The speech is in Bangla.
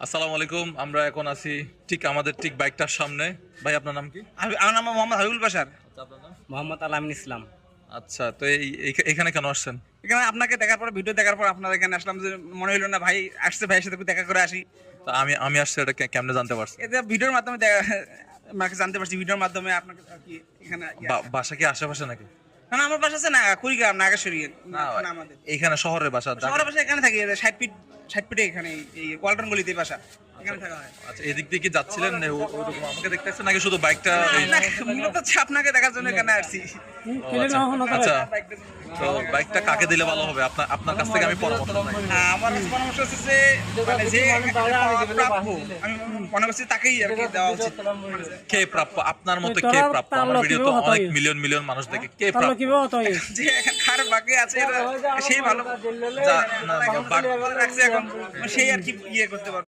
আসসালামু আলাইকুম। আমরা এখন আছি আমাদের বাইকটার সামনে। ভাই, আপনার নাম কি? আমার নাম মোহাম্মদ হাবিবুল বাশার। আচ্ছা, আপনার নাম? মোহাম্মদ আলামিন ইসলাম। আচ্ছা, তো এখানে কেন আসছেন? এখানে আপনাকে দেখার পর, ভিডিও দেখার পর আপনার এখানে আসলাম, যে মনে হলো না ভাই আসছে, ভাইয়ের সাথে একটু দেখা করে আসি। তা আমি আসছি, এটা কেমনে জানতে পারছেন? এতে ভিডিওর মাধ্যমে আমাকে জানতে পারছি, ভিডিওর মাধ্যমে আপনাকে আর কি এখানে বাসা কি আশেপাশে নাকি? না না, আমার বাসা আছে না কুড়িগ্রাম, নাগেশ্বরী। না, না, আমাদের এইখানে শহরের বাসা। শহরের বাসা এখানে থাকি, 60 ফিটে এখানে, এই ওয়ালটন গলিতে বাসা, এখানে থাকা হয়। আচ্ছা, এদিক দিয়ে কি যাচ্ছিলেন? ওরকম আমাকে দেখতে আসছেন নাকি শুধু বাইকটা? না, মূলত হচ্ছে আপনাকে দেখার জন্য এখানে আসছি। আচ্ছা, তো বাইকটা কাকে দিলে ভালো হবে? আপনার কাছ থেকে আমি পরামর্শ চাই। আমার পরামর্শ হচ্ছে যে মানে যে প্রাপ্য, আমি মনে করছি তাকেই আর কি দেওয়া উচিত। কে প্রাপ্য? আপনার মতে কে প্রাপ্য? আমার ভিডিও তো অনেক মিলিয়ন মিলিয়ন মানুষ দেখে। কে প্রাপ্য? যে খারাপ বাকি আছে সেই ভালো যা না, রাখছে এখন, সেই আর কি করতে পারবে।